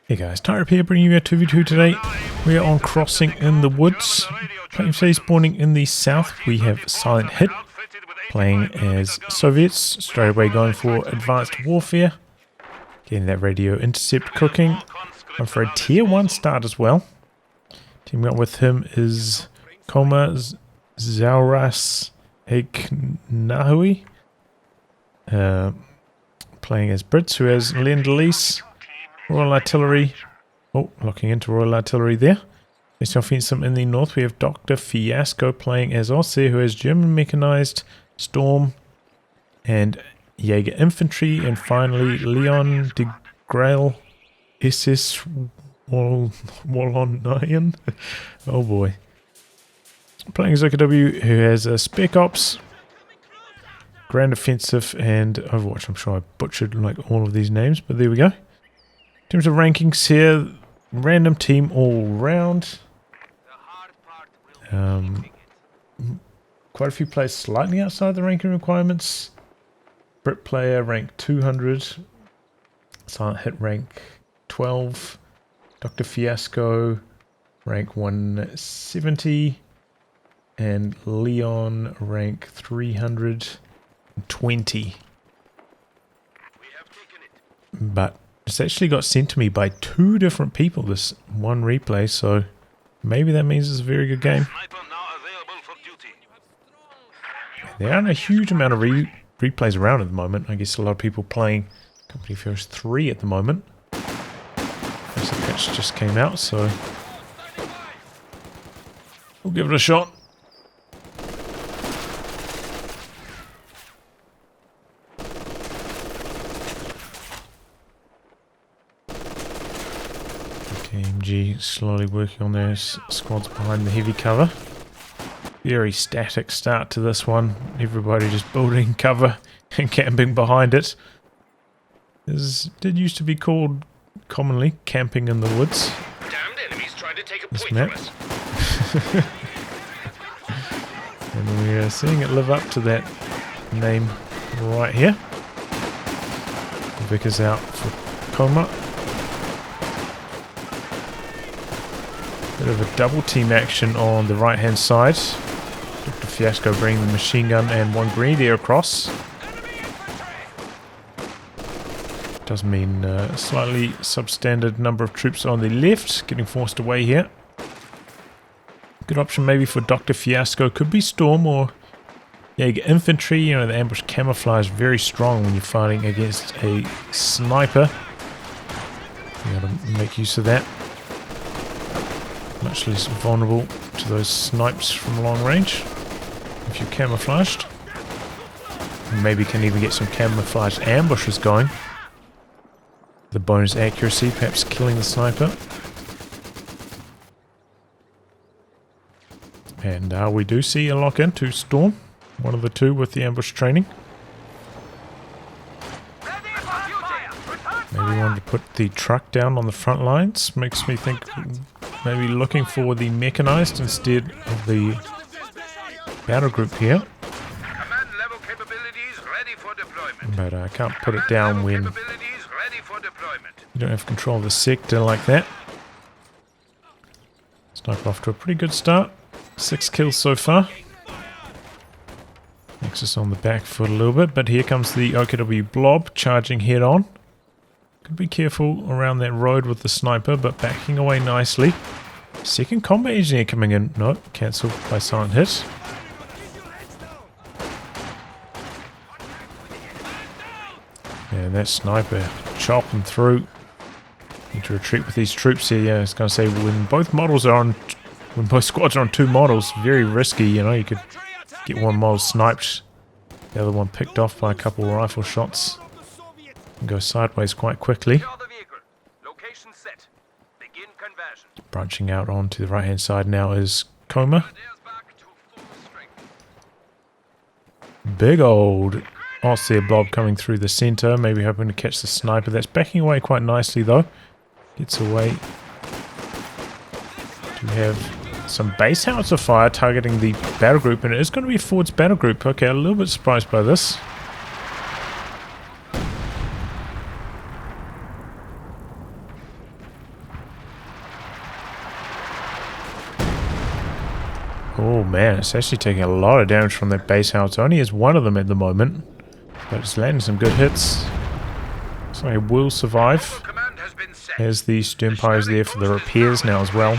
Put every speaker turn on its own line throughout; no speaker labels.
Hey guys, Tyrip here bringing you a 2v2 today. We are on Crossing in the Woods. Playing today spawning in the south. We have SilentHIT playing as Soviets. Straight away going for advanced warfare. Getting that radio intercept cooking. I'm for a tier 1 start as well. Teaming up with him is COMA-ZAURAS-EIK-NAHUI. Playing as Brits, who has Lend-Lease, Royal Artillery. Oh, locking into Royal Artillery there. Next offensive in the north, we have Dr. Fiasco playing as Ostheer, who has German Mechanized, Storm, and Jaeger Infantry. And finally, Léon, Degrelle, SS Wallonien. Oh boy. Playing as COH2, who has a Spec Ops, Grand Offensive, and Overwatch. I'm sure I butchered like all of these names, but there we go. In terms of rankings here, random team all round. Quite a few players slightly outside the ranking requirements. Brit player rank 200. SilentHIT rank 12. Dr. Fiasco rank 170. And Léon rank 320. But it's actually got sent to me by 2 different people, this one replay, so maybe that means it's a very good game. There aren't a huge amount of replays around at the moment. I guess a lot of people playing Company First 3 at the moment. The patch just came out, so we'll give it a shot. KMG slowly working on their squads behind the heavy cover. Very static start to this one. Everybody just building cover and camping behind it. This did used to be called commonly camping in the woods.
Damned enemies trying to take a
This
point
map.
from us.
And we are seeing it live up to that name right here. Vic is out for Coma. Bit of a double team action on the right hand side. Dr. Fiasco bringing the machine gun and one grenadier across. Does mean a slightly substandard number of troops on the left getting forced away here. Good option maybe for Dr. Fiasco. Could be Storm or Jaeger Infantry. You know, the ambush camouflage is very strong when you're fighting against a sniper. You gotta make use of that. Much less vulnerable to those snipes from long range if you're camouflaged. Maybe can even get some camouflaged ambushes going. The bonus accuracy, perhaps killing the sniper. And we do see a lock into Storm, one of the two with the ambush training. Maybe wanted to put the truck down on the front lines. Makes me think maybe looking for the mechanized instead of the battle group here. But I can't put it down when you don't have control of the sector like that. Sniper off to a pretty good start. 6 kills so far. Nexus on the back foot a little bit, but here comes the OKW blob charging head on. Could be careful around that road with the sniper, but backing away nicely. Second combat engineer coming in. No, cancelled by SilentHIT. And that sniper chopping through. Need to retreat with these troops here. Yeah, I was going to say, when both models are on, when both squads are on 2 models, very risky. You know, you could get one model sniped, the other one picked off by a couple of rifle shots, and go sideways quite quickly. Branching out onto the right hand side now is Coma. Big old Ostheer blob coming through the center, maybe hoping to catch the sniper. That's backing away quite nicely though. Gets away. Do we have some base howitzer fire targeting the battle group, and it is going to be Ford's battle group. Okay, a little bit surprised by this. Oh man, it's actually taking a lot of damage from that base house. It only has one of them at the moment, but it's landing some good hits. So it will survive. As the Sturmpire is there for the repairs now as well.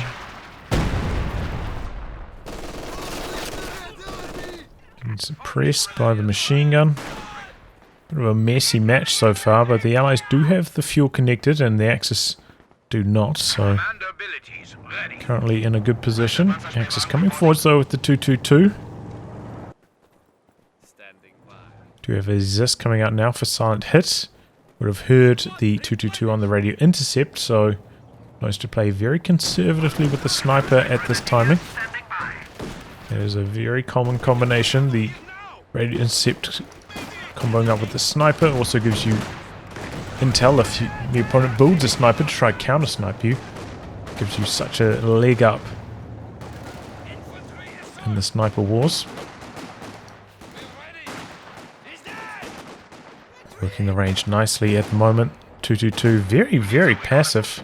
Getting suppressed by the machine gun. Bit of a messy match so far, but the allies do have the fuel connected and the Axis do not, so currently in a good position. Axis coming forwards though with the 222. Do have a Zis coming out now for SilentHIT. Would have heard the 222 on the radio intercept, so knows to play very conservatively with the sniper at this timing. It is a very common combination. The radio intercept comboing up with the sniper also gives you intel if the opponent builds a sniper to try counter snipe you. Gives you such a leg up in the sniper wars. Working the range nicely at the moment. 222 very, very passive.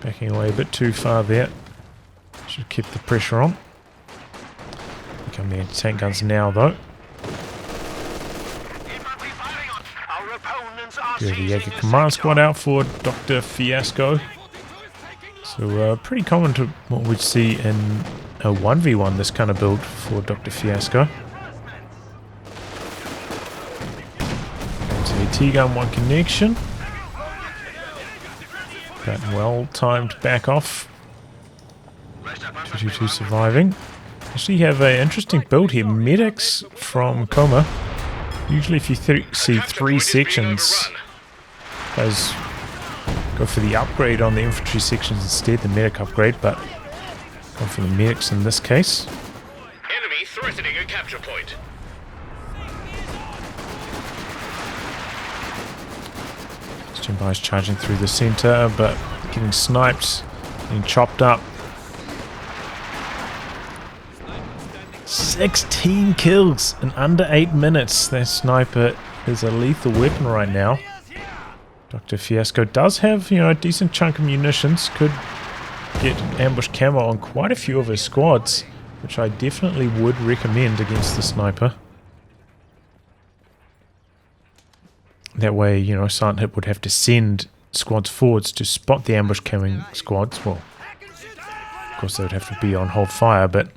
Backing away a bit too far there. Should keep the pressure on. Here come the anti-tank guns now though. We have the Jaeger command squad out for Dr. Fiasco. So pretty common to what we'd see in a 1v1, this kind of build for Dr. Fiasco. AT gun, one connection. That well-timed back off. 222 surviving. Actually have an interesting build here. Medics from COMA. Usually if you see three sections, those go for the upgrade on the infantry sections instead, the medic upgrade, but go for the medics in this case.
Enemy threatening a capture point.
Sturmpire's charging through the center, but getting sniped, getting chopped up. 16 kills in under 8 minutes. That sniper is a lethal weapon right now. Dr. Fiasco does have, a decent chunk of munitions. Could get ambush camo on quite a few of his squads, which I definitely would recommend against the sniper. That way, SilentHIT would have to send squads forwards to spot the ambush coming squads. Well, of course they would have to be on hold fire, but...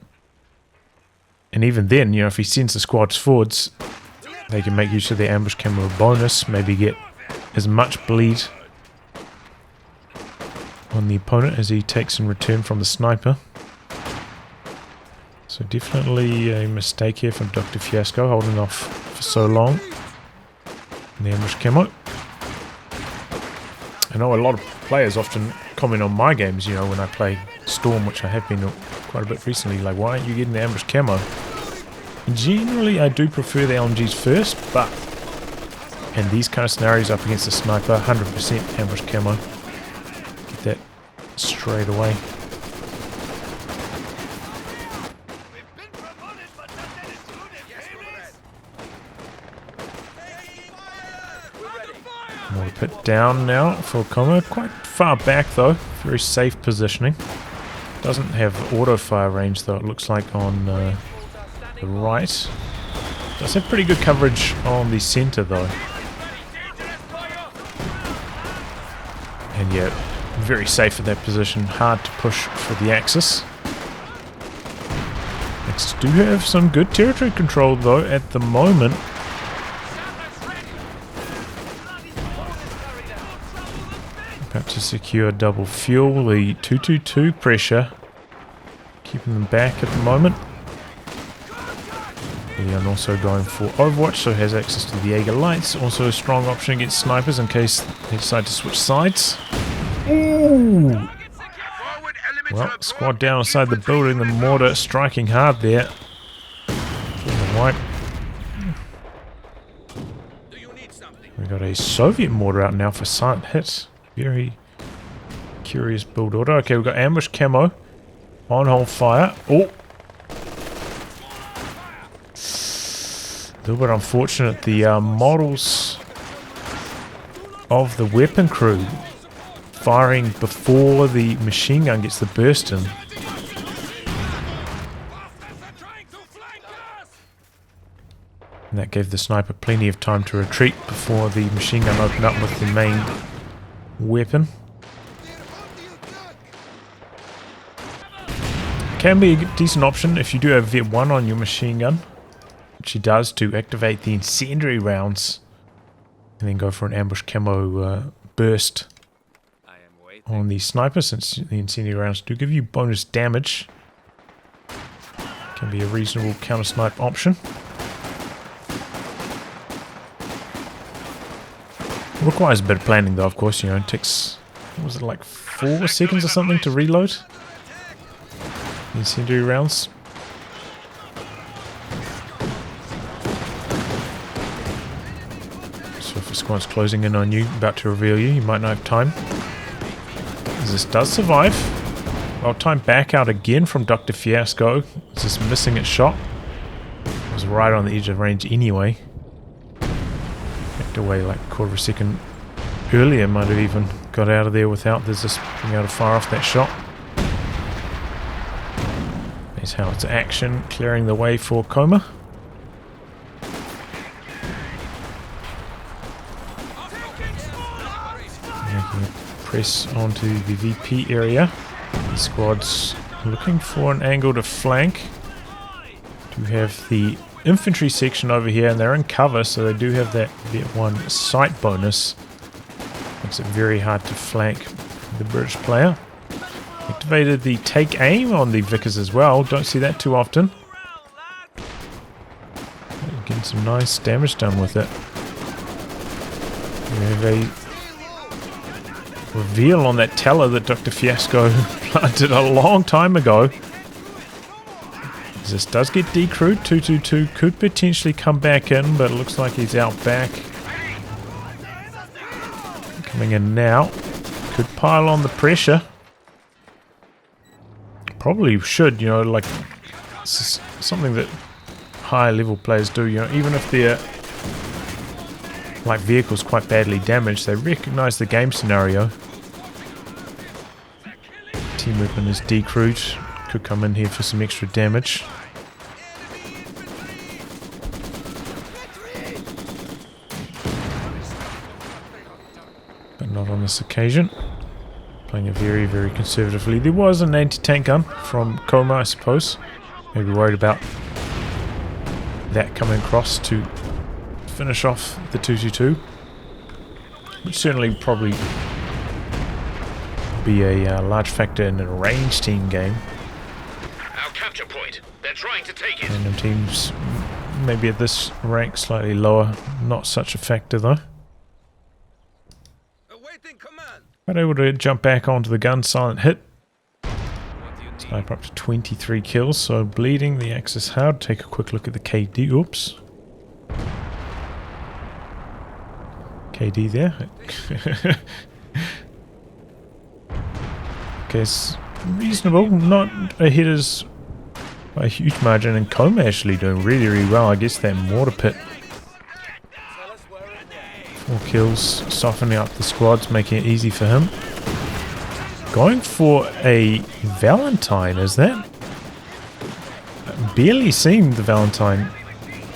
And even then, if he sends the squads forwards, they can make use of the ambush camo bonus, maybe get as much bleed on the opponent as he takes in return from the sniper. So definitely a mistake here from Dr. Fiasco, holding off for so long. And the ambush camo. I know a lot of players often comment on my games, when I play Storm, which I have been quite a bit recently, like, why aren't you getting the ambush camo? Generally, I do prefer the LMGs first, but in these kind of scenarios up against the sniper, 100% ambush camo. Get that straight away. Another pit down now for COMA. Quite far back though. Very safe positioning. Doesn't have auto fire range though, it looks like on the right. Does have pretty good coverage on the center though. And yeah, very safe at that position. Hard to push for the Axis. Axis do have some good territory control though at the moment. About to secure double fuel. The 222 pressure keeping them back at the moment. Léon also going for Overwatch, so has access to the Jaeger lights. Also a strong option against snipers in case they decide to switch sides. Ooh! Well, squad down inside the building. The mortar striking hard there. Wipe. We got a Soviet mortar out now for SilentHIT. Very curious build order. Okay, we've got ambush camo on hold fire. Oh! A little bit unfortunate. The models of the weapon crew firing before the machine gun gets the burst in. And that gave the sniper plenty of time to retreat before the machine gun opened up with the main weapon. Can be a decent option if you do have Vet 1 on your machine gun, which he does, to activate the incendiary rounds and then go for an ambush camo burst on the sniper, since the incendiary rounds do give you bonus damage. Can be a reasonable counter snipe option. Requires a bit of planning though, of course. You know, it takes, what was it, like 4 seconds or something to reload incendiary rounds. So if a squad's closing in on you, about to reveal you, you might not have time. This does survive. Well, time back out again from Dr. Fiasco. It's just missing its shot. It was right on the edge of range anyway. Backed away like a quarter of a second earlier, might have even got out of there without this just being able to fire off that shot. There's how it's action, clearing the way for Coma. Making it press onto the VP area. The squad's looking for an angle to flank. Do have the infantry section over here, and they're in cover, so they do have that Vet 1 sight bonus. Makes it very hard to flank the British player. Activated the take aim on the Vickers as well. Don't see that too often. Getting some nice damage done with it. We have a reveal on that teller that Dr. Fiasco planted a long time ago. This does get decrewed. 222 could potentially come back in, but it looks like he's out back. Coming in now. Could pile on the pressure. Probably should, you know, like, this is something that higher level players do, you know, even if they're like vehicles quite badly damaged, they recognize the game scenario. Team weapon is decrewed, could come in here for some extra damage. But not on this occasion. Playing it very, very conservatively. There was an anti-tank gun from Coma, I suppose. Maybe worried about that coming across to finish off the 222. Which certainly probably be a large factor in a range team game.
Our capture point. They're trying to take it.
Random teams, maybe at this rank, slightly lower. Not such a factor though. But able to jump back onto the gun, SilentHIT. Sniper up to 23 kills, so bleeding. The axis hard. Take a quick look at the KD. Oops. KD there. Okay, it's reasonable. Not ahead as by a huge margin, and Coma actually doing really, really well. I guess that mortar pit. 4 kills, softening up the squads, making it easy for him. Going for a Valentine, is that? Barely seen the Valentine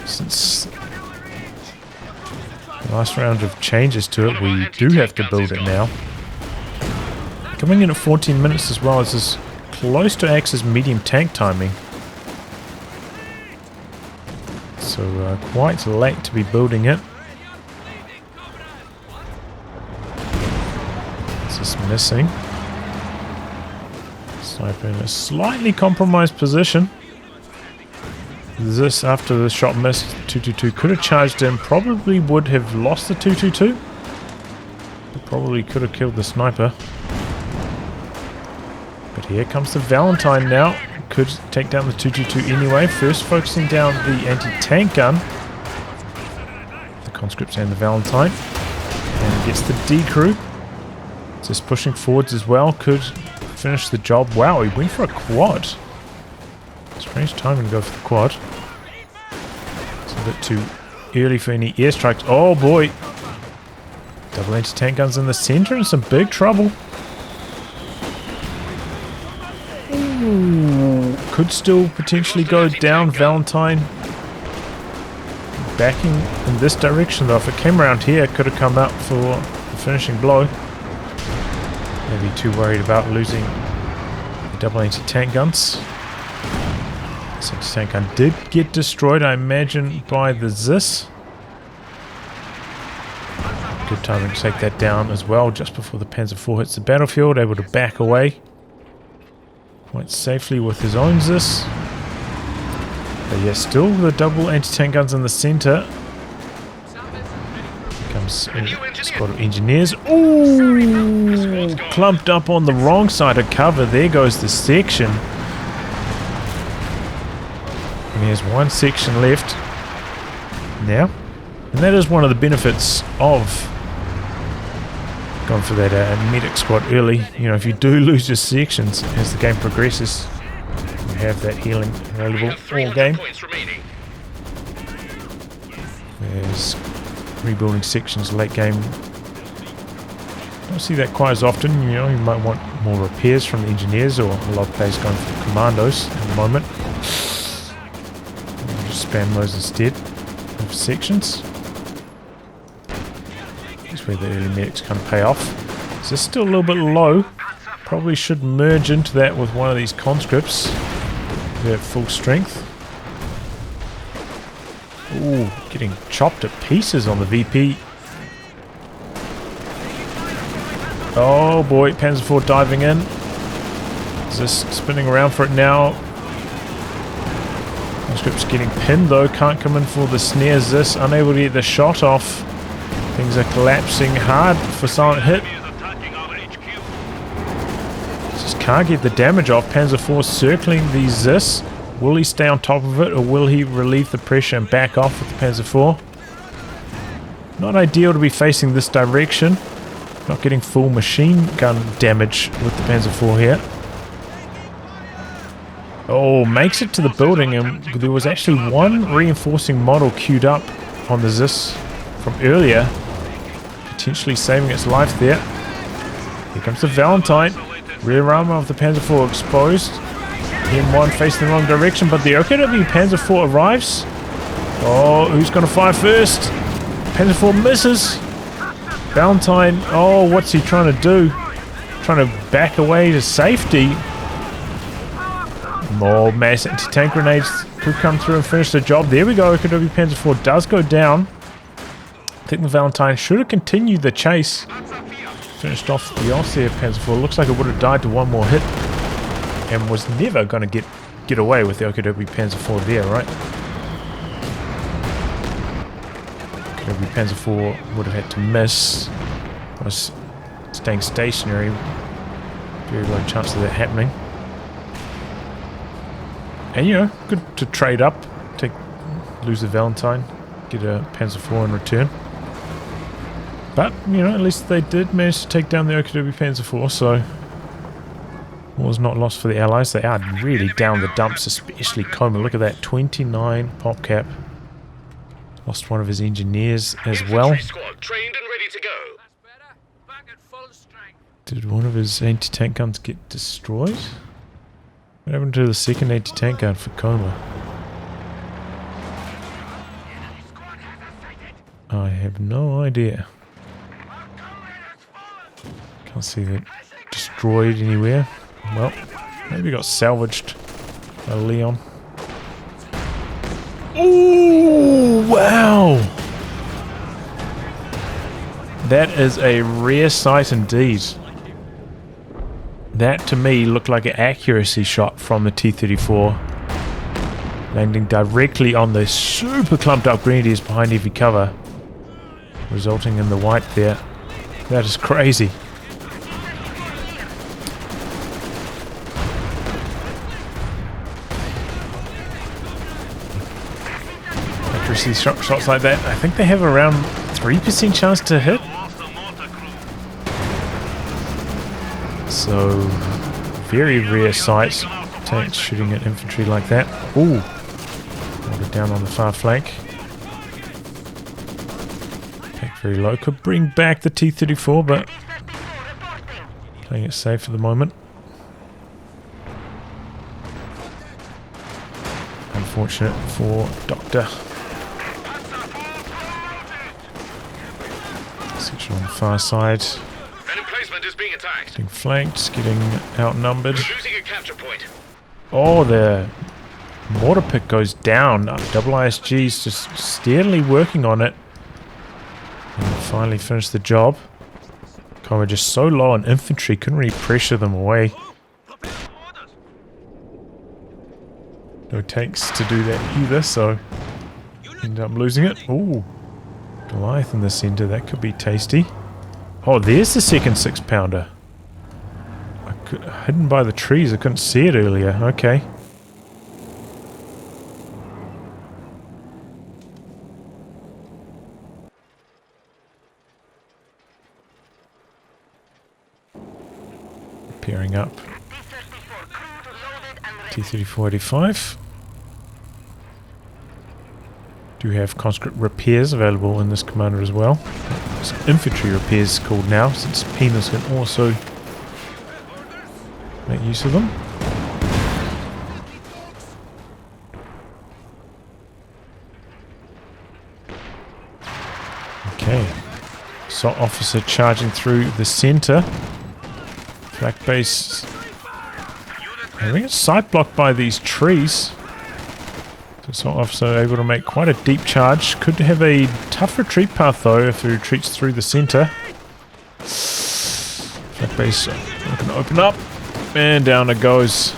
since the last round of changes to it. We do have to build it now. Coming in at 14 minutes as well. This is close to Axe's medium tank timing. So quite late to be building it. This is missing. Sniper in a slightly compromised position. This, after the shot missed, 222 could have charged in. Probably would have lost the 222. Probably could have killed the sniper. But here comes the Valentine now. Could take down the 222 anyway. First focusing down the anti-tank gun. The conscripts and the Valentine. And gets the decrew. Just pushing forwards as well. Could finish the job. Wow, he went for a quad. Strange timing to go for the quad. It's a bit too early for any airstrikes. Oh boy. Double anti-tank guns in the center and some big trouble. Ooh, could still potentially go down. Valentine backing in this direction though. If it came around here, it could have come out for the finishing blow. Maybe too worried about losing the double anti-tank guns. This anti-tank gun did get destroyed, I imagine, by the ZIS. Good timing to take that down as well, just before the Panzer IV hits the battlefield, able to back away quite safely with his own ZIS. But yeah, still the double anti-tank guns in the center. Comes a squad of engineers. Ooh! Clumped up on the wrong side of cover. There goes the section. And there's one section left now. And that is one of the benefits of going for that medic squad early. You know, if you do lose your sections as the game progresses, you have that healing available all game. There's rebuilding sections late game. Don't see that quite as often. You know, you might want more repairs from the engineers, or a lot of players going for commandos at the moment. I'll just spam those instead of sections. That's where the early medics kind of pay off. So it's still a little bit low. Probably should merge into that with one of these conscripts. They're at full strength. Ooh, getting chopped to pieces on the VP. Oh boy, Panzer IV diving in. Just spinning around for it now. Conscript's getting pinned though, can't come in for the snares. This unable to get the shot off. Things are collapsing hard for SilentHIT. Just can't get the damage off. Panzer IV circling the ZIS. Will he stay on top of it, or will he relieve the pressure and back off with the Panzer IV? Not ideal to be facing this direction. Not getting full machine gun damage with the Panzer IV here. Oh, makes it to the building, and there was actually one reinforcing model queued up on the ZIS from earlier, potentially saving its life there. Here comes the Valentine. Rear armor of the Panzer IV exposed. M1 facing the wrong direction, but the OKW Panzer IV arrives. Oh, who's going to fire first? Panzer IV misses. Valentine, oh, what's he trying to do? Trying to back away to safety. More mass anti-tank grenades could come through and finish the job. There we go, OKW Panzer IV does go down. I think the Valentine should have continued the chase. Finished off the Ostheer Panzer IV. Looks like it would have died to one more hit. And was never going to get away with the OKW Panzer IV there, right? OKW Panzer IV would have had to miss. Was staying stationary. Very low chance of that happening. And you know, good to trade up. Lose the Valentine. Get a Panzer IV in return. But, you know, at least they did manage to take down the OKW Panzer IV, so was not lost for the Allies. They are really down the dumps, especially COMA. Look at that, 29 pop cap. Lost one of his engineers as well.
Trained and ready to go.
Did one of his anti-tank guns get destroyed? What happened to the second anti-tank gun for COMA? I have no idea. Can't see that destroyed anywhere. Well, maybe got salvaged by Léon. Ooh, wow! That is a rare sight indeed. That to me looked like an accuracy shot from the T-34. Landing directly on the super clumped up grenadiers behind heavy cover. Resulting in the wipe there. That is crazy. Accuracy shots like that, I think they have around 3% chance to hit. So, very rare sights. Tanks shooting at infantry like that. Ooh, hold it down on the far flank. Pack very low. Could bring back the T-34, but playing it safe for the moment. Unfortunate for Doctor. On the far side.
An emplacement is being attacked.
Getting flanked, getting outnumbered.
We're losing a capture point.
Oh, the mortar pit goes down. ISG's just steadily working on it. And finally finished the job. We're just so low on infantry, couldn't really pressure them away. No tanks to do that either, so end up losing it. Ooh, Goliath in the center, that could be tasty. Oh, there's the second 6-pounder. Hidden by the trees, I couldn't see it earlier. Okay. Pairing up. T-34-85. Do have conscript repairs available in this commander as well. It's infantry repairs called now, since Penis can also make use of them. Okay. Assault officer charging through the center. Flak base. I think it's side blocked by these trees. So assault officer able to make quite a deep charge. Could have a tough retreat path though if he retreats through the center. Flak base looking to open up. And down it goes.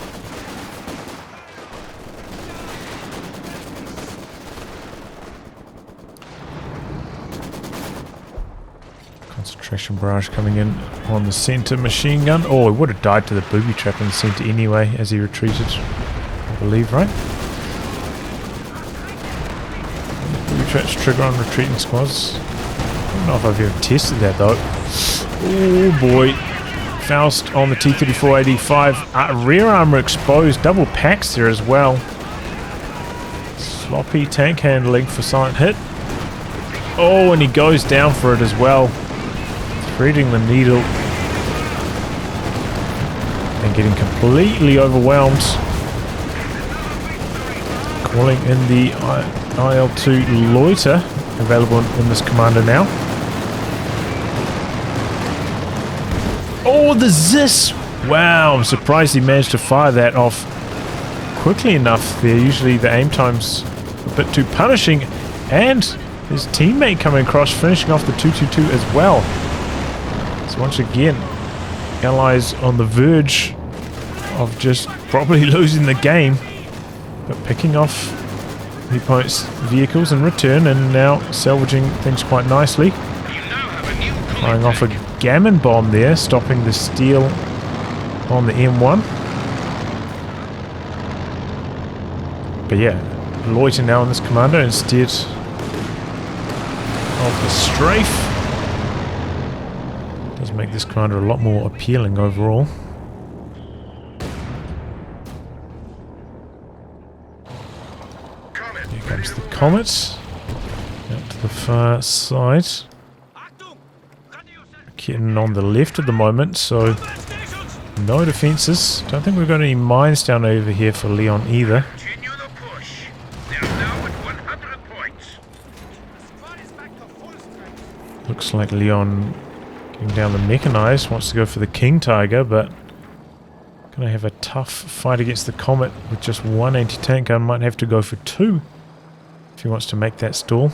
Concentration barrage coming in on the center machine gun. Oh, he would have died to the booby trap in the center anyway as he retreated, I believe, right? Booby traps trigger on retreating squads. I don't know if I've ever tested that though. Oh boy. Faust on the T-34-85. Rear armor exposed. Double packs there as well. Sloppy tank handling for SilentHIT. Oh, and he goes down for it as well. Threading the needle. And getting completely overwhelmed. Calling in the IL-2 loiter. Available in this commander now. Oh, the Zis! Wow, I'm surprised he managed to fire that off quickly enough there. Usually the aim time's a bit too punishing. And his teammate coming across, finishing off the 222 as well. So once again, Allies on the verge of just probably losing the game. But picking off the opponent's vehicles in return and now salvaging things quite nicely. Firing off a gammon bomb there, stopping the steel on the M1. But yeah, loiter now on this commander instead of the strafe. Does make this commander a lot more appealing overall. Here comes the Comet. Out to the far side. Getting on the left at the moment, so no defenses. Don't think we've got any mines down over here for Léon either. Looks like Léon getting down the mechanized, wants to go for the King Tiger, but gonna have a tough fight against the Comet with just one anti-tank gun. Might have to go for two if he wants to make that stall.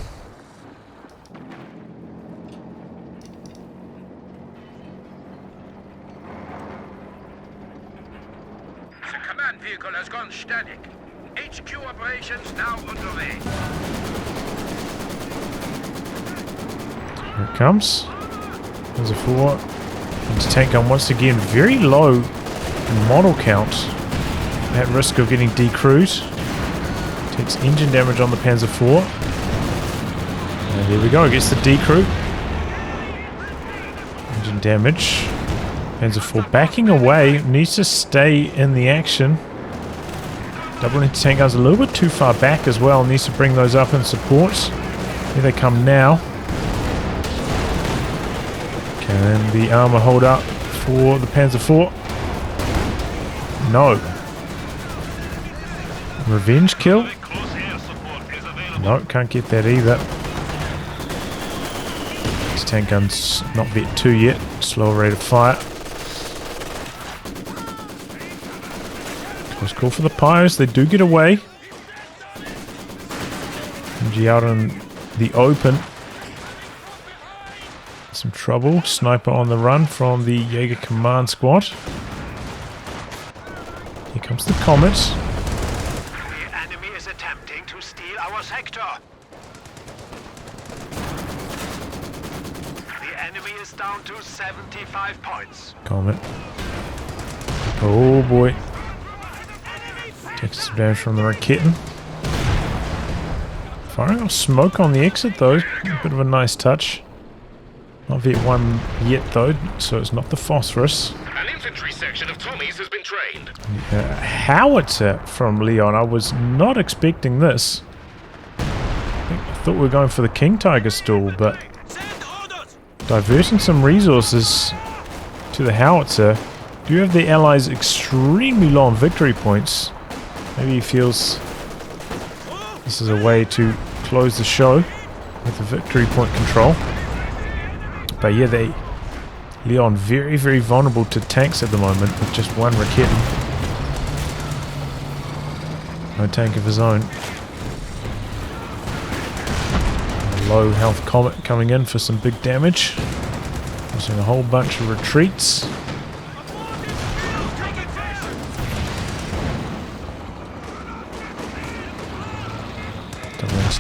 Vehicle has gone static. HQ operations now underway.
Here it comes. There's a 4. Anti-tank gun once again very low in model count. At risk of getting decrewed. Takes engine damage on the Panzer IV. And there we go, gets the decrew. Engine damage. Panzer IV backing away, needs to stay in the action. Double anti-tank guns a little bit too far back as well, needs to bring those up in support. Here they come now. Can the armor hold up for the Panzer IV? No. Revenge kill? No, can't get that either. Anti-tank guns not vet 2 yet. Slower rate of fire. Close call for the Pyres. They do get away. MG out in the open. Some trouble. Sniper on the run from the Jaeger command squad. Here comes the Comet.
The enemy is attempting to steal our sector. The enemy is down to 75 points.
Comet. Oh boy. Takes some damage from the Raketen. Firing off smoke on the exit though. A bit of a nice touch. Not vet 1 yet though, so it's not the Phosphorus.
An infantry section of Tommies has been trained.
Howitzer from Léon. I was not expecting this. I thought we were going for the King Tiger stall, but diverting some resources to the Howitzer. Do have the allies extremely low on victory points. Maybe he feels this is a way to close the show with the victory point control. But yeah, Léon very, very vulnerable to tanks at the moment with just 1 Raketen. No tank of his own. A low health Comet coming in for some big damage. Causing a whole bunch of retreats.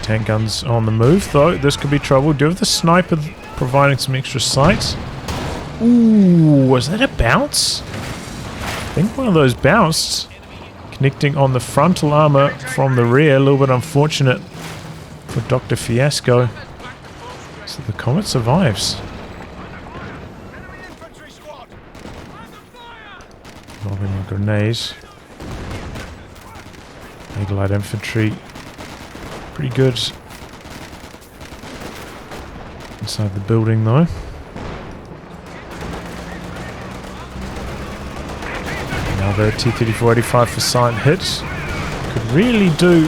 Tank guns on the move though. This could be trouble. Do have the sniper providing some extra sight. Ooh, was that a bounce? I think one of those bounced. Connecting on the frontal armor from the rear. A little bit unfortunate for Dr. Fiasco. So the Comet survives. Lobbing a grenade. Eagle Light Infantry. Pretty good inside the building though. Now the T-34-85 for SilentHIT. Could really do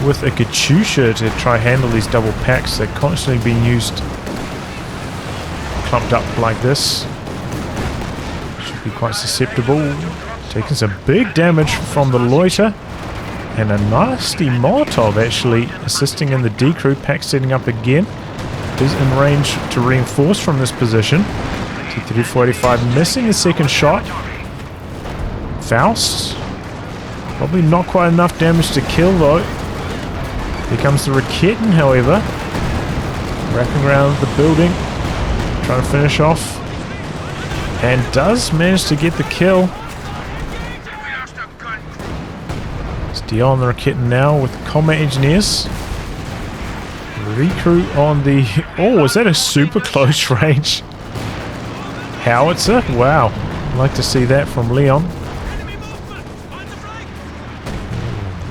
with a Katyusha to try handle these double packs. They're constantly being used clumped up like this. Should be quite susceptible. Taking some big damage from the loiter. And a nasty Molotov actually assisting in the decrew. Pack setting up again. Is in range to reinforce from this position. T-34-85 missing his second shot. Faust. Probably not quite enough damage to kill though. Here comes the Raketen however. Wrapping around the building. Trying to finish off. And does manage to get the kill. On the Raketen now with COMA engineers. Recruit on the... Oh, was that a super close range howitzer? Wow. I'd like to see that from Léon.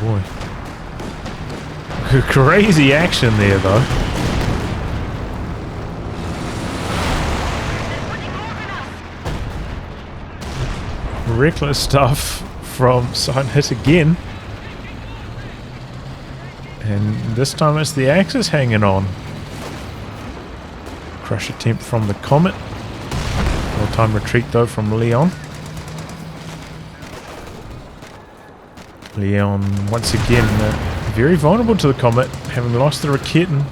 Oh boy. Crazy action there though. Reckless stuff from SilentHIT again. And this time it's the Axis hanging on. Crush attempt from the Comet. Well-timed retreat though from Léon. Léon once again very vulnerable to the Comet. Having lost the Raketen.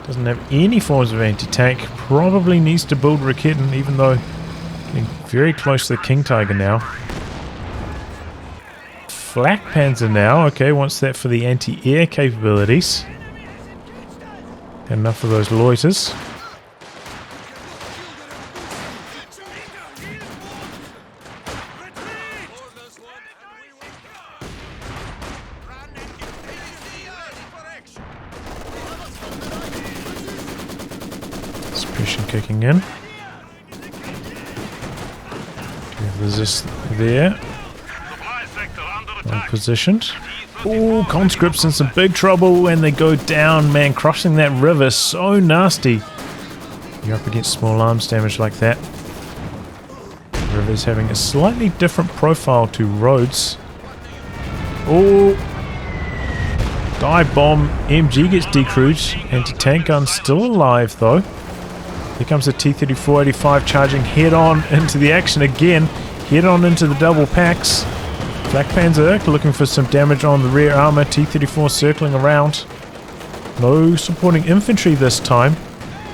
Doesn't have any forms of anti-tank. Probably needs to build Raketen even though getting very close to the King Tiger now. Flak Panzer now. Okay, wants that for the anti-air capabilities. Enough of those loiters. Suppression kicking in. Resist there. Well positioned. Oh, conscripts in some big trouble and they go down, man. Crossing that river, so nasty. You're up against small arms damage like that. The river's having a slightly different profile to roads. Oh, dive bomb. MG gets decrewed. Anti-tank gun still alive though. Here comes the T-34-85 charging head-on into the action again. Head-on into the double packs. Black Panzer looking for some damage on the rear armor. T-34 circling around. No supporting infantry this time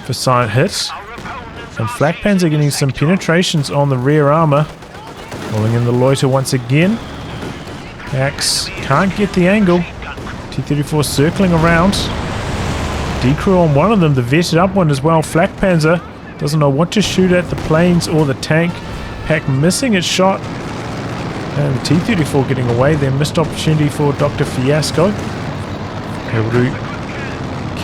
for SilentHIT. And Flak Panzer getting some penetrations on the rear armor. Rolling in the loiter once again. Axe can't get the angle. T-34 circling around. Decrew on one of them, the vetted up one as well. Flak Panzer doesn't know what to shoot at, the planes or the tank. Pack missing its shot. And the T-34 getting away. Then missed opportunity for Dr. Fiasco. Able to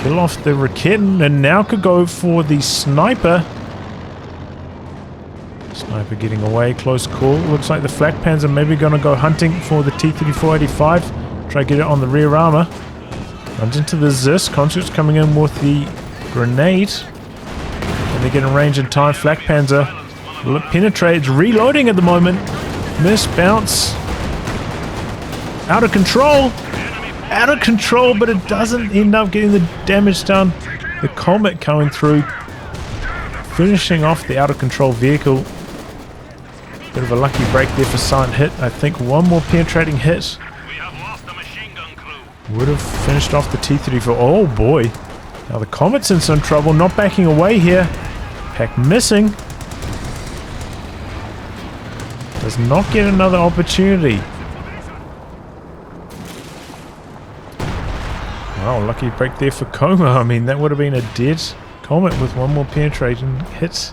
kill off the Raketten and now could go for the sniper. Sniper getting away, close call. Looks like the Flak Panzer maybe going to go hunting for the T-34-85. Try to get it on the rear armor. Runs into the Zis. Conscripts coming in with the grenade. And they get in range in time. Flak Panzer penetrates, reloading at the moment. Miss, bounce. Out of control. Out of control, but it doesn't end up getting the damage done. The Comet coming through, finishing off the out of control vehicle. Bit of a lucky break there for SilentHIT. I think one more penetrating hit would have finished off the T-34. Oh boy. Now the Comet's in some trouble, not backing away here. Pack missing. Does not get another opportunity. Wow, lucky break there for Coma. I mean, that would have been a dead Comet with one more penetrating hit.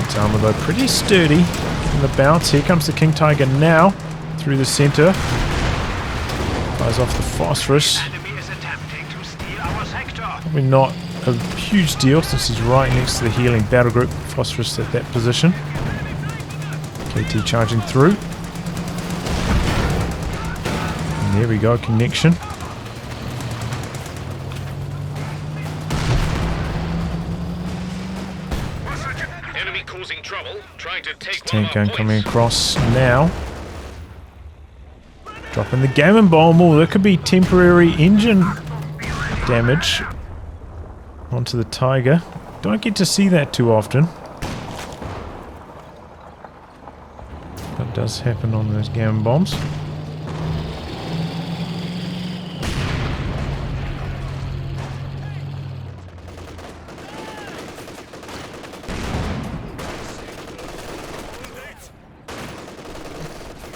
Its armor though pretty sturdy. Getting the bounce. Here comes the King Tiger now. Through the center. Fires off the phosphorus. Probably not a huge deal since he's right next to the healing battle group. Phosphorus at that position. KT charging through. And there we go, connection.
Enemy causing trouble, trying to take
Tank gun coming across now. Dropping the Gammon Bomb. Oh, there could be temporary engine damage onto the Tiger. Don't get to see that too often. That does happen on those Gammon Bombs.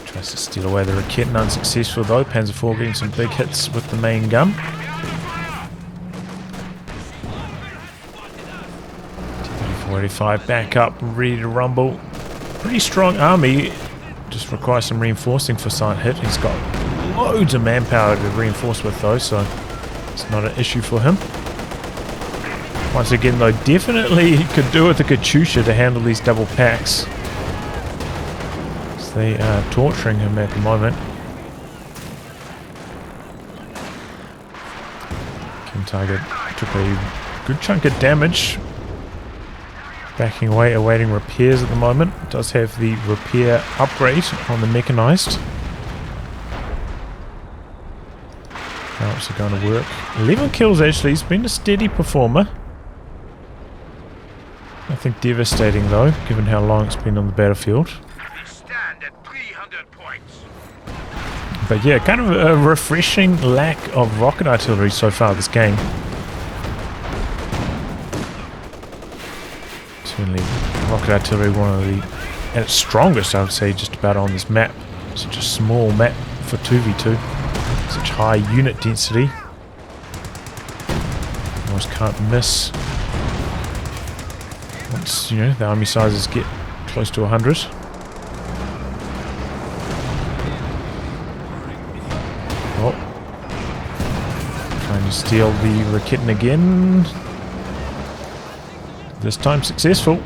Tries to steal away the Raketten, unsuccessful though. Panzer IV getting some big hits with the main gun. T-34-85 back up, ready to rumble. Pretty strong army. Just requires some reinforcing for SilentHIT. He's got loads of manpower to reinforce with though, so it's not an issue for him. Once again though, definitely he could do with a Katyusha to handle these double packs. So they are torturing him at the moment. King Tiger took a good chunk of damage. Backing away, awaiting repairs at the moment. Does have the repair upgrade on the mechanized. How is it going to work? 11 kills actually. He's been a steady performer. Nothing devastating though, given how long it's been on the battlefield.
We stand at 300 points.
But yeah, kind of a refreshing lack of rocket artillery so far this game. Certainly rocket artillery, one of the, at its strongest I would say, just about on this map. Such a small map for 2v2. Such high unit density. Almost can't miss. Once, you know, the army sizes get close to 100. Oh. Trying to steal the Raketten again. This time successful.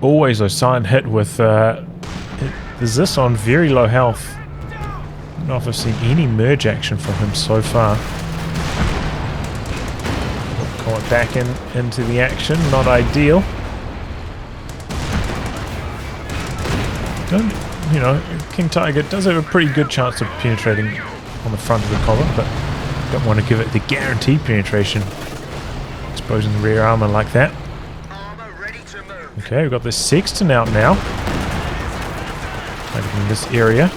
Always a SilentHIT with is this on very low health. I don't know if I've seen any merge action from him so far. Call it back into the action, not ideal. Don't, you know, King Tiger does have a pretty good chance of penetrating on the front of the column, but Don't want to give it the guaranteed penetration. Exposing the rear armor like that. Okay, we've got the Sexton out now. In this area.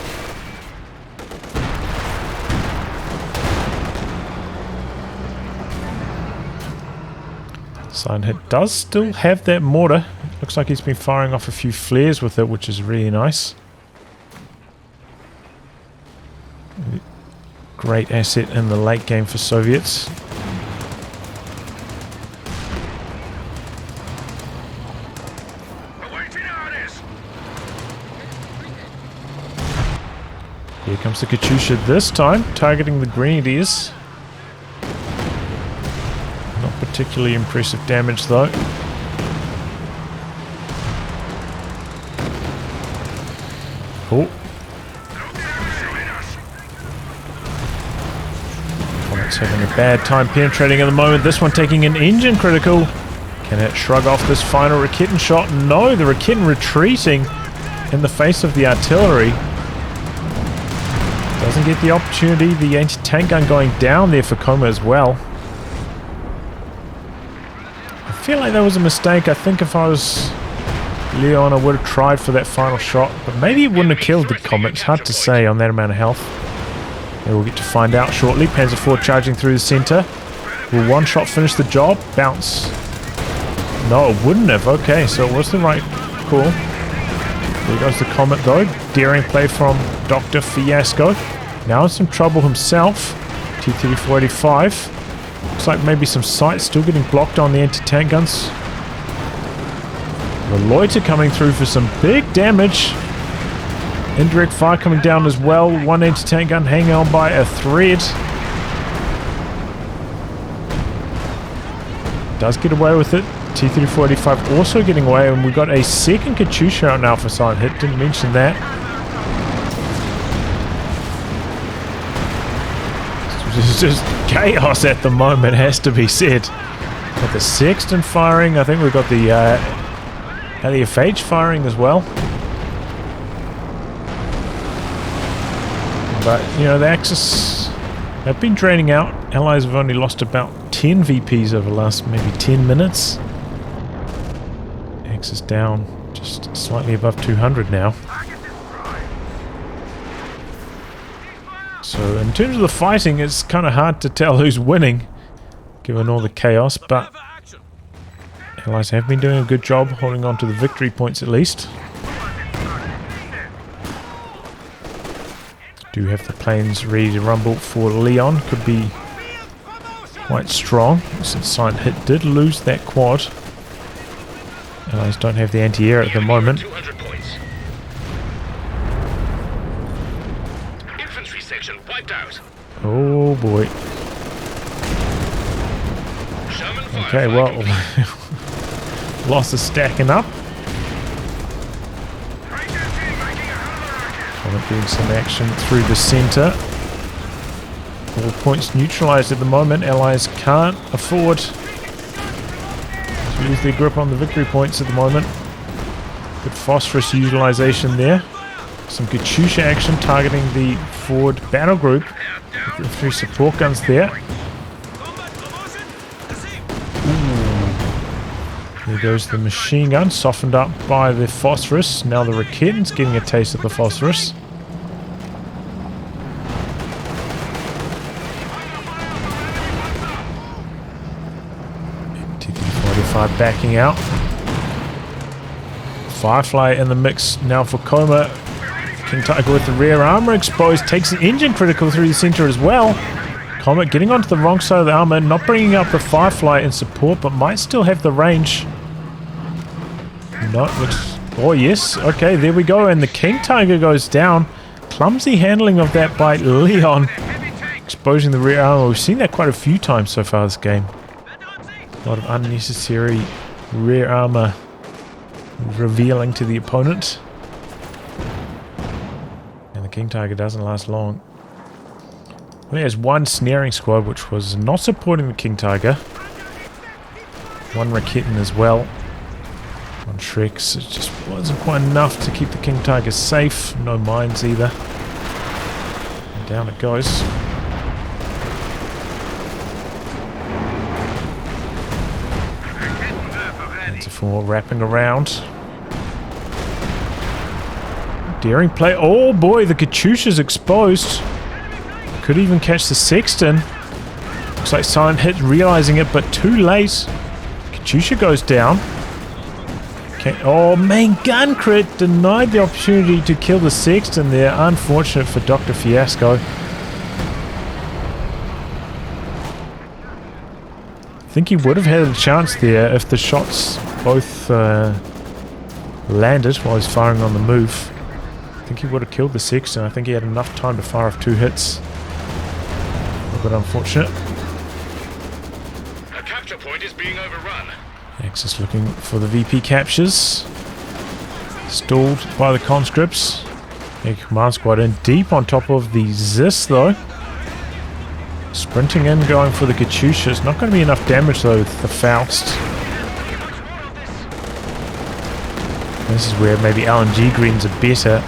SilentHIT does still have that mortar. Looks like he's been firing off a few flares with it, which is really nice. Great asset in the late game for Soviets. Here comes the Katyusha this time, targeting the Grenadiers. Not particularly impressive damage though. Oh. Comet's having a bad time penetrating at the moment. This one taking an engine critical. Can it shrug off this final Raketin shot? No, the Raketin retreating in the face of the artillery. Doesn't get the opportunity. The anti-tank gun going down there for COMA as well. I feel like that was a mistake. I think if I was Léon, I would have tried for that final shot, but maybe it wouldn't have killed the COMA. It's hard to say on that amount of health. Yeah, we'll get to find out shortly. Panzer IV charging through the center. Will one shot finish the job? Bounce. No, it wouldn't have. Okay, so it was the right call. There goes the Comet though. Daring play from Dr. Fiasco. Now in some trouble himself. T-3485. Looks like maybe some sights still getting blocked on the anti-tank guns. The Loiter coming through for some big damage. Indirect fire coming down as well. One anti-tank gun hanging on by a thread. Does get away with it. T-3485 also getting away, and we've got a second Katyusha out now for SilentHIT. Didn't mention that. It's just chaos at the moment, has to be said. Got the Sexton firing. I think we've got the LEFH firing as well. But, you know, the Axis have been draining out. Allies have only lost about 10 VPs over the last maybe 10 minutes. Axis down just slightly above 200 now. So in terms of the fighting, it's kind of hard to tell who's winning, given all the chaos, but Allies have been doing a good job holding on to the victory points at least. Do have the planes ready to rumble for Léon. Could be quite strong, since SilentHIT did lose that quad. Allies don't have the anti-air at the moment.
Infantry section wiped out.
Oh boy. Okay, well, loss is stacking up. Getting some action through the center. All points neutralized at the moment. Allies can't afford to lose their grip on the victory points at the moment. Good phosphorus utilization there. Some Katyusha action targeting the forward battle group. With infantry support guns there. There goes the machine gun, softened up by the phosphorus. Now the Raketin's getting a taste of the phosphorus. T-35 backing out. Firefly in the mix now for COMA. King Tiger with the rear armor exposed, takes an engine critical through the center as well. COMA getting onto the wrong side of the armor, not bringing up the Firefly in support, but might still have the range. No, it looks... Oh yes, okay, there we go, and the King Tiger goes down. Clumsy handling of that by Léon, exposing the rear armor. We've seen that quite a few times so far this game. A lot of unnecessary rear armor revealing to the opponent. And the King Tiger doesn't last long. Well, there's one snaring squad which was not supporting the King Tiger. One Raketin as well. One Shreks. It just wasn't quite enough to keep the King Tiger safe. No mines either. And down it goes. Panzer 4 wrapping around. Daring play. Oh boy, the Katyusha's exposed. Could even catch the Sexton. Looks like SilentHIT realizing it, but too late. Katyusha goes down. Okay. Oh, main gun crit denied the opportunity to kill the Sexton there. Unfortunate for Dr. Fiasco. I think he would have had a chance there if the shots both landed while he's firing on the move. I think he would have killed the Sexton. I think he had enough time to fire off 2 hits. A little bit unfortunate.
A capture point is being overrun.
Axis looking for the VP captures. Stalled by the conscripts. A command squad in deep on top of the Zis though. Sprinting in, going for the Katyusha. It's not going to be enough damage though with the Faust. This is where maybe LMG greens are better.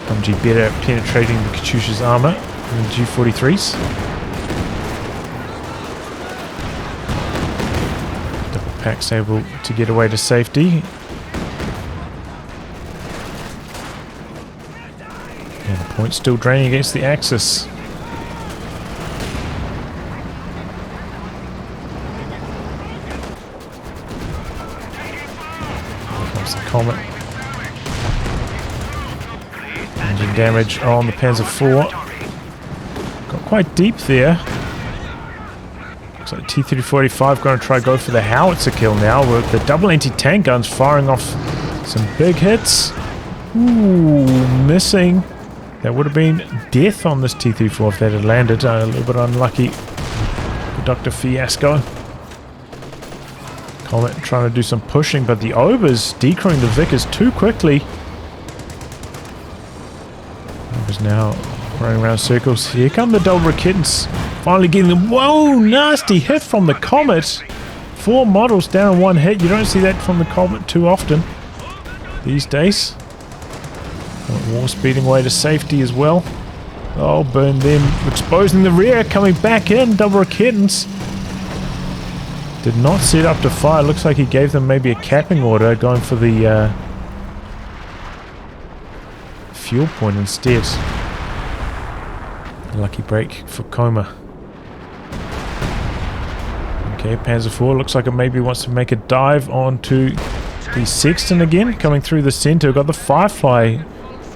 LMG better at penetrating the Katyusha's armor than the G43s. Double Pack's able to get away to safety. And the point's still draining against the Axis. Comet. Engine damage on the Panzer 4. Got quite deep there. Looks like T-3485 going to go for the howitzer kill now with the double anti-tank guns firing off some big hits. Ooh, missing. That would have been death on this T-34 if that had landed. A little bit unlucky for Dr. Fiasco. Comet trying to do some pushing, but the Obers decoying the Vickers too quickly. Obers now running around circles. Here come the double Rakitans. Finally getting them. Whoa, nasty hit from the Comet. 4 models down in 1 hit. You don't see that from the Comet too often these days. War speeding away to safety as well. Oh, burn them. Exposing the rear, coming back in. Double Rakitans. Did not set up to fire. Looks like he gave them maybe a capping order, going for the fuel point instead. A lucky break for COMA. Okay, Panzer 4 looks like it maybe wants to make a dive onto the Sexton again, coming through the center. Got the Firefly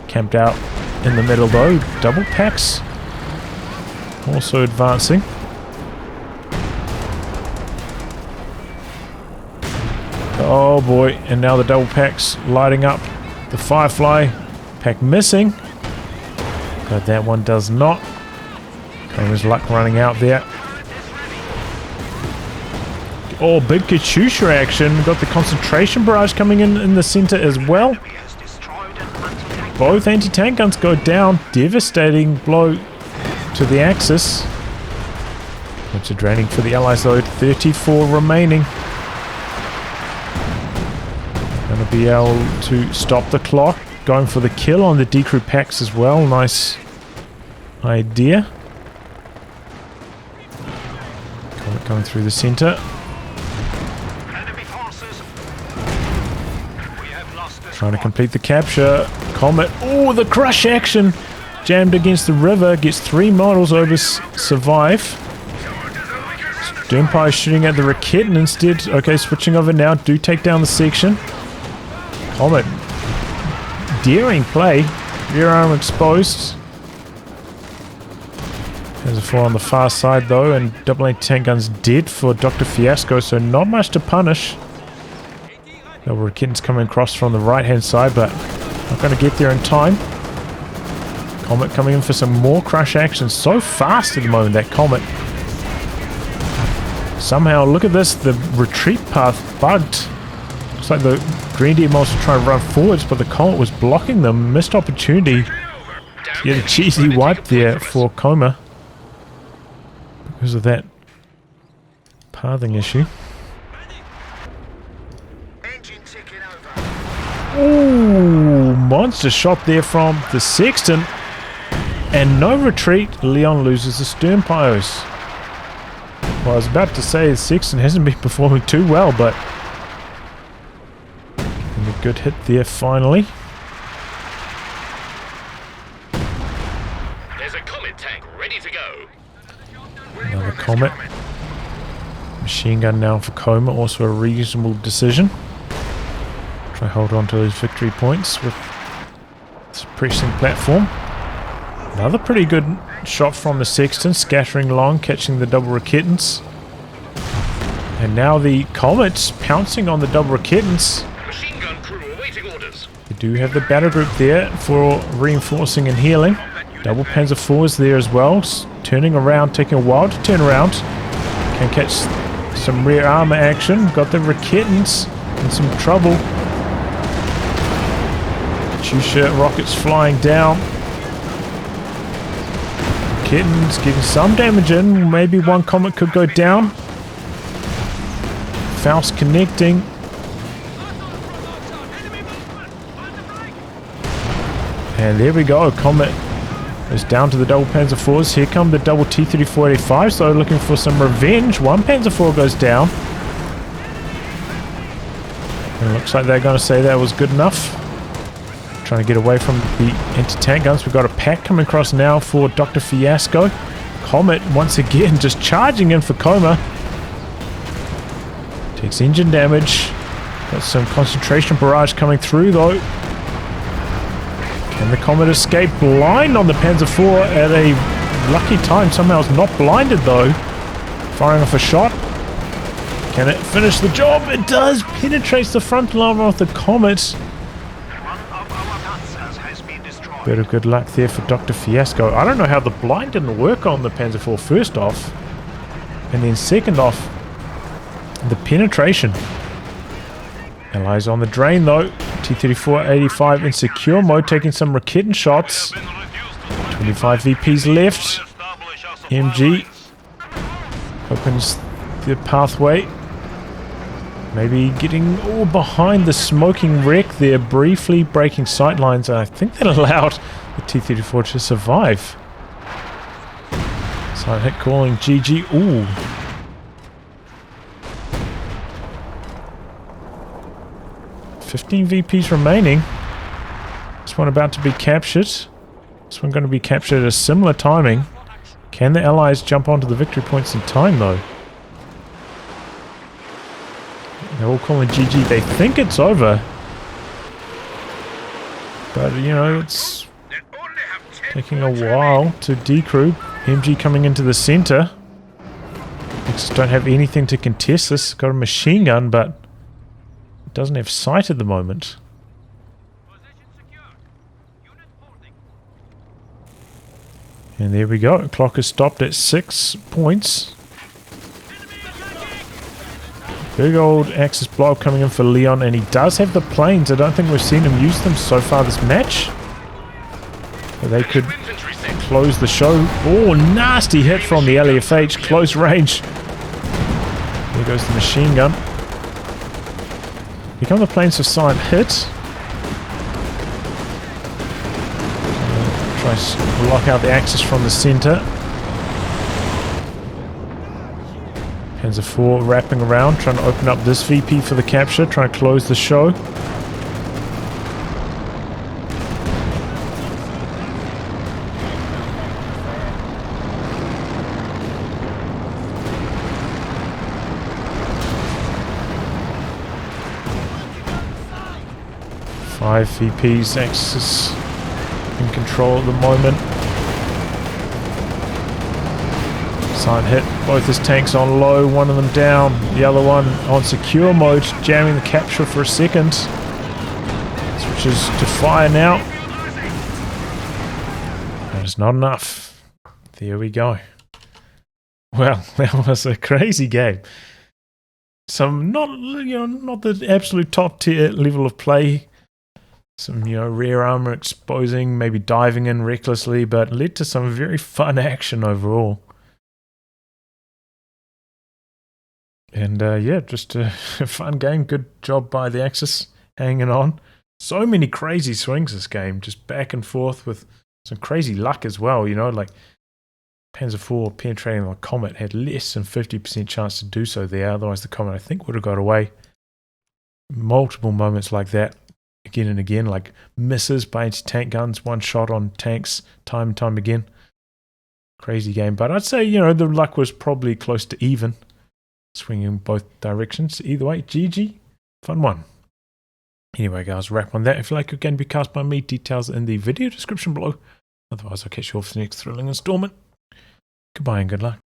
camped out in the middle though. Double packs also advancing. Oh boy, and now the double packs lighting up. The Firefly pack missing. But that one does not. Coma's luck running out there. Oh, big Katyusha action. Got the concentration barrage coming in the center as well. Both anti-tank guns go down. Devastating blow to the Axis. Which are draining for the Allies though. 34 remaining. Going to be able to stop the clock. Going for the kill on the decrew packs as well. Nice idea. Comet coming through the center. Trying to complete the capture. Comet. Oh, the crush action. Jammed against the river. Gets 3 models over survive. Sternpire shooting at the Raketin instead. Okay, switching over now. Do take down the section. Comet. Daring play. Rear arm exposed. There's a 4 on the far side though, and double anti-tank guns dead for Dr. Fiasco, so not much to punish. Double Rakitans coming across from the right hand side, but not going to get there in time. Comet coming in for some more crush action. So fast at the moment, that Comet. Somehow, look at this, the retreat path bugged. Looks like the Grenadier Moles were trying to run forwards, but the Comet was blocking them. Missed opportunity to get a cheesy wipe there for COMA because of that pathing issue. Ooh, monster shot there from the Sexton. And no retreat. Léon loses the stern pyros. Well, I was about to say Sexton hasn't been performing too well, but getting a good hit there finally.
There's a Comet tank ready to go.
Another Comet. Machine gun now for Coma, also a reasonable decision. Try hold on to those victory points with suppressing platform. Another pretty good shot from the Sexton, scattering long, catching the double Raketans. And now the Comets pouncing on the double Raketans.
Machine gun crew awaiting orders.
They do have the battle group there for reinforcing and healing. Double Panzer IVs there as well, turning around, taking a while to turn around. Can catch some rear armor action. Got the Raketans in some trouble. Katyusha rockets flying down. Raketans getting some damage in. Maybe one Comet could go down. Faust connecting. And there we go. Comet is down to the double Panzer IVs. Here come the double T-34-85. So looking for some revenge. One Panzer IV goes down. And it looks like they're going to say that was good enough. Trying to get away from the anti-tank guns. We've got a pack coming across now for Dr. Fiasco. Comet once again just charging in for Coma. Takes engine damage. Got some concentration barrage coming through though. Can the Comet escape? Blind on the Panzer IV at a lucky time. Somehow it's not blinded though. Firing off a shot. Can it finish the job? It does. Penetrates the frontal armor of the Comet. Bit of good luck there for Dr. Fiasco. I don't know how the blind didn't work on the Panzer IV first off. And then second off, the penetration. Allies on the drain though. T-34-85 in secure mode, taking some Raketten shots. 25 VPs left. MG opens the pathway. Maybe getting all behind the smoking wreck there, briefly breaking sight lines. I think that allowed the T-34 to survive. SilentHIT calling GG. Ooh. $15 VPs remaining. This one about to be captured. This one going to be captured at a similar timing. Can the Allies jump onto the victory points in time though? They're all calling GG. They think it's over. But, you know, it's taking a while to decrew. MG coming into the center. Just don't have anything to contest this. Got a machine gun, but it doesn't have sight at the moment. And there we go. Clock is stopped at 6 points. Big old Axis blow coming in for Léon, and he does have the planes. I don't think we've seen him use them so far this match. But they could close the show. Oh, nasty hit from the LEFH. Close range. There goes the machine gun. Here come the planes for SilentHIT. Try to lock out the Axis from the center. Panzer IV wrapping around, trying to open up this VP for the capture, trying to close the show. Five VPs, Axis in control at the moment. SilentHIT, both his tanks on low, one of them down, the other one on secure mode, jamming the capture for a second. Switches to fire now. That is not enough. There we go. Well, that was a crazy game. Some not the absolute top tier level of play. Some, rear armor exposing, maybe diving in recklessly, but led to some very fun action overall. And yeah, just a fun game. Good job by the Axis, hanging on. So many crazy swings this game, just back and forth with some crazy luck as well, like Panzer IV penetrating the Comet had less than 50% chance to do so there. Otherwise, the Comet, I think, would have got away. Multiple moments like that, again and again, like misses by anti-tank guns, one shot on tanks, time and time again. Crazy game, but I'd say, you know, the luck was probably close to even. Swinging both directions. Either way, GG. Fun one. Anyway, guys, wrap on that. If you like your game to be cast by me, details in the video description below. Otherwise, I'll catch you off for the next thrilling installment. Goodbye and good luck.